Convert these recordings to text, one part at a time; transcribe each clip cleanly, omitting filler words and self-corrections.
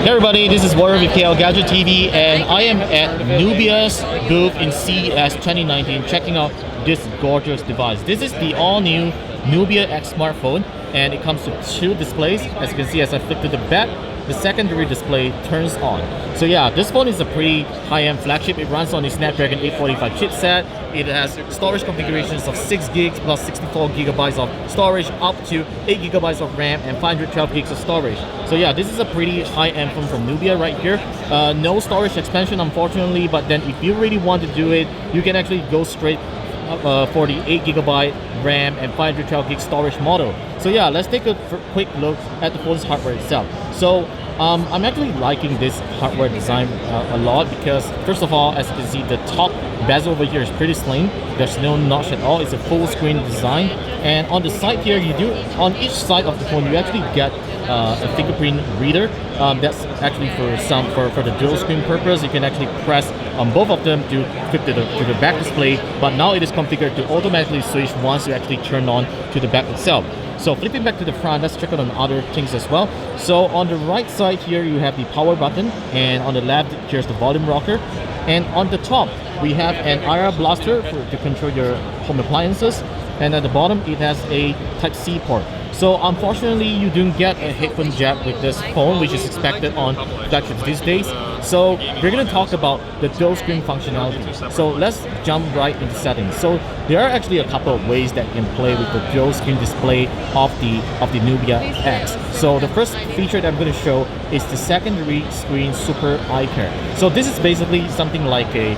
Hey everybody, this is Warrior with KLGadgetTV, and I am at Nubia's booth in CES 2019 checking out this gorgeous device. This is the all-new Nubia X smartphone, and it comes with two displays. As you can see, as I flick to the back, the secondary display turns on. So yeah, this phone is a pretty high-end flagship. It runs on the Snapdragon 845 chipset. It has storage configurations of 6 gigs plus 64 gigabytes of storage, up to 8 gigabytes of RAM and 512 gigs of storage. So yeah, this is a pretty high-end phone from Nubia right here. No storage expansion unfortunately, but then if you really want to do it, you can actually go straight for the 8 gigabyte RAM and 512 gig storage model. So yeah, let's take a quick look at the phone's hardware itself. So I'm actually liking this hardware design a lot because, first of all, as you can see, the top bezel over here is pretty slim. There's no notch at all. It's a full screen design, and on the side here, on each side of the phone you actually get a fingerprint reader. That's actually for the dual screen purpose. You can actually press on both of them to flip to the back display, but now it is configured to automatically switch once you actually turn on to the back itself. So flipping back to the front, let's check out on other things as well. So on the right side here you have the power button, and on the left here's the volume rocker, and on the top we have an IR blaster to control your home appliances, and at the bottom it has a Type-C port. So unfortunately you don't get a headphone jack with this phone, which is expected on flagships these days. So we're going to talk about the dual screen functionality. So let's jump right into settings. So there are actually a couple of ways that you can play with the dual screen display of the Nubia X. So the first feature that I'm going to show is the secondary screen super eye care. So this is basically something like a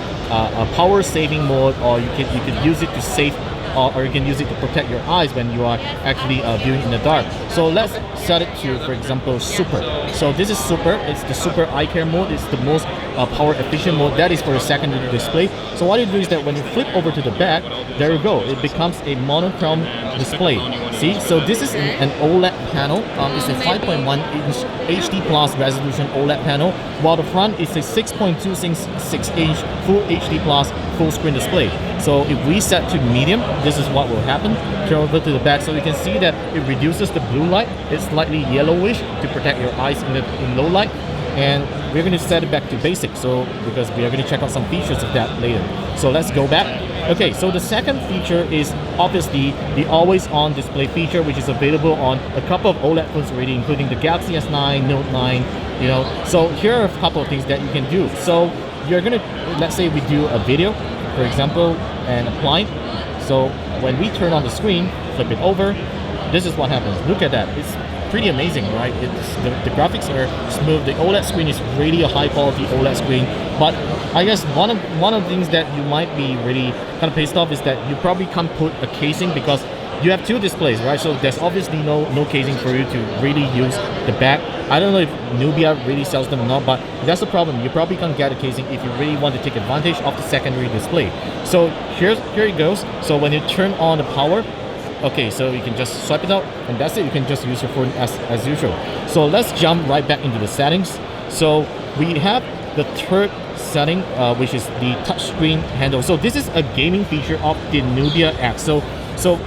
power saving mode, or you could use it to save, or you can use it to protect your eyes when you are actually viewing in the dark. So let's set it to, for example, super. So this is super. It's the super eye care mode. It's the most power efficient mode. That is for the secondary display. So what you do is that when you flip over to the back, there you go. It becomes a monochrome display. See, so this is an OLED panel. It's a 5.1-inch HD plus resolution OLED panel, while the front is a 6.26-inch Full HD plus full screen display. So if we set to medium, this is what will happen. Turn over to the back, so you can see that it reduces the blue light. It's slightly yellowish to protect your eyes in low light. And we're going to set it back to basic, so because we are going to check out some features of that later. So let's go back. Okay, so the second feature is obviously the always on display feature, which is available on a couple of OLED phones already, including the Galaxy S9, Note 9, you know. So here are a couple of things that you can do. So you're gonna, let's say we do a video, for example, and apply it. So when we turn on the screen, flip it over, this is what happens. Look at that. It's pretty amazing, right? The graphics are smooth. The OLED screen is really a high quality OLED screen. But I guess one of the things that you might be really kind of pissed off is that you probably can't put a casing because you have two displays, right? So there's obviously no casing for you to really use the back. I don't know if Nubia really sells them or not, but that's the problem. You probably can't get a casing if you really want to take advantage of the secondary display. So here it goes. So when you turn on the power, okay, so you can just swipe it out, and that's it. You can just use your phone as usual. So let's jump right back into the settings. So we have the third setting, which is the touchscreen handle. So this is a gaming feature of the Nubia X. So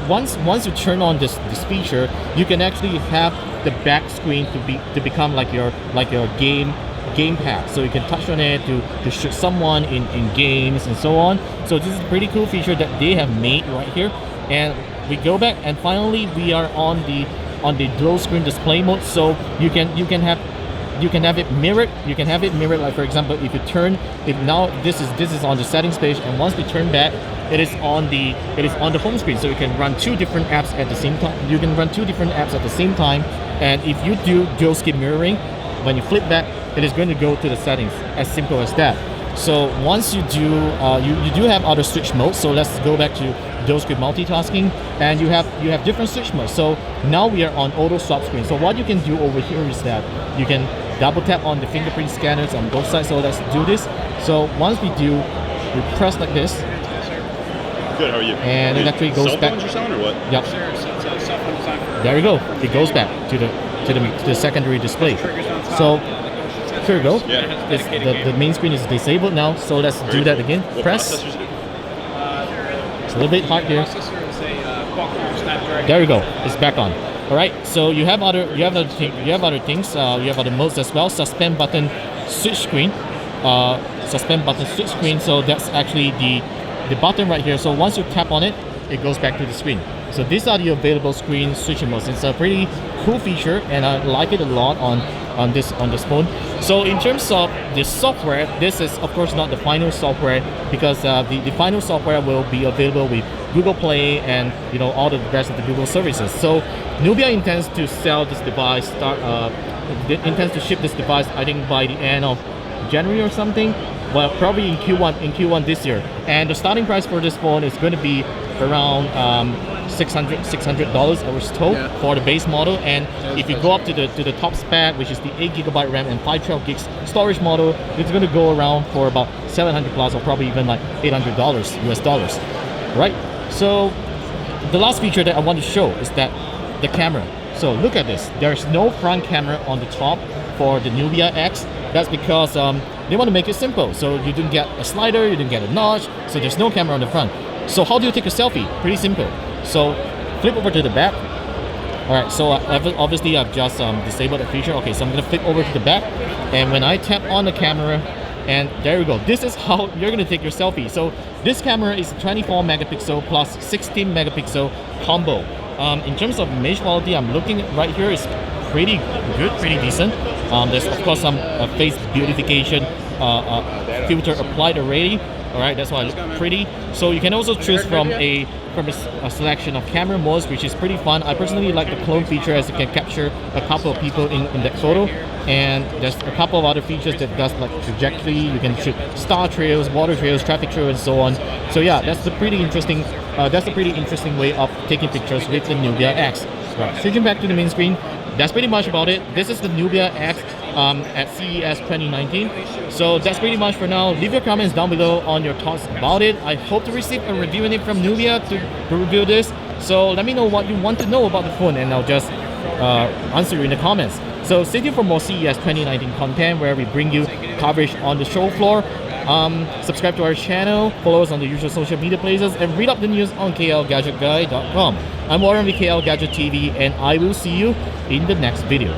once you turn on this feature, you can actually have the back screen to become like your gamepad. So you can touch on it to shoot someone in games and so on. So this is a pretty cool feature that they have made right here. And we go back, and finally we are on the dual screen display mode. So you can have it mirrored. You can have it mirrored, like for example, if now this is on the settings page, and once we turn back, it is on the home screen. So you can run two different apps at the same time. You can run two different apps at the same time, and if you do dual screen mirroring, when you flip back, it is going to go to the settings. As simple as that. So once you do, you do have other switch modes. So let's go back to dual screen multitasking, and you have different switch modes. So now we are on auto swap screen. So what you can do over here is that you can double tap on the fingerprint scanners on both sides. So let's do this. So once we do, we press like this. Good, how are you? And it actually goes back. You're selling or what? Yep. There you go. It goes back to the secondary display. So here we go. Yeah. The main screen is disabled now. So let's do that again. Press. It's a little bit hard here. There you go. It's back on. All right, so you have other things. You have other modes as well. Suspend button switch screen. So that's actually the button right here. So once you tap on it, it goes back to the screen. So these are the available screen switching modes. It's a pretty cool feature, and I like it a lot on this phone. So in terms of the software, this is of course not the final software, because the final software will be available with Google Play and all the rest of the Google services. So Nubia intends to sell this device, intends to ship this device, I think by the end of January or something. Well, probably in Q1 this year. And the starting price for this phone is going to be around $600 I was told, for the base model. And if you go up to the top spec, which is the 8GB RAM and 512 gigs storage model, it's going to go around for about 700 plus, or probably even like $800 US dollars, right? So the last feature that I want to show is that the camera. So look at this. There's no front camera on the top for the Nubia X. That's because they want to make it simple. So you didn't get a slider, you didn't get a notch, so there's no camera on the front. So how do you take a selfie? Pretty simple. So flip over to the back. All right, so obviously I've just disabled the feature. Okay, so I'm gonna flip over to the back, and when I tap on the camera, and there we go. This is how you're gonna take your selfie. So this camera is 24 megapixel plus 16 megapixel combo. In terms of image quality, I'm looking right here, is pretty good, pretty decent. There's of course some face beautification filter applied already. All right, that's why it looks pretty. So you can also choose from a selection of camera modes, which is pretty fun. I personally like the clone feature, as you can capture a couple of people in that photo. And there's a couple of other features that does like trajectory. You can shoot star trails, water trails, traffic trails, and so on. So yeah, that's a pretty interesting way of taking pictures with the Nubia X. Right, switching back to the main screen, that's pretty much about it. This is the Nubia X at CES 2019. So that's pretty much for now. Leave your comments down below on your thoughts about it. I hope to receive a review in it from Nubia to review this. So let me know what you want to know about the phone, and I'll just answer you in the comments. So stay tuned for more CES 2019 content, where we bring you coverage on the show floor. Subscribe to our channel, follow us on the usual social media places, and read up the news on KLGadgetGuy.com. I'm Warren with KLGadgetTV, and I will see you in the next video.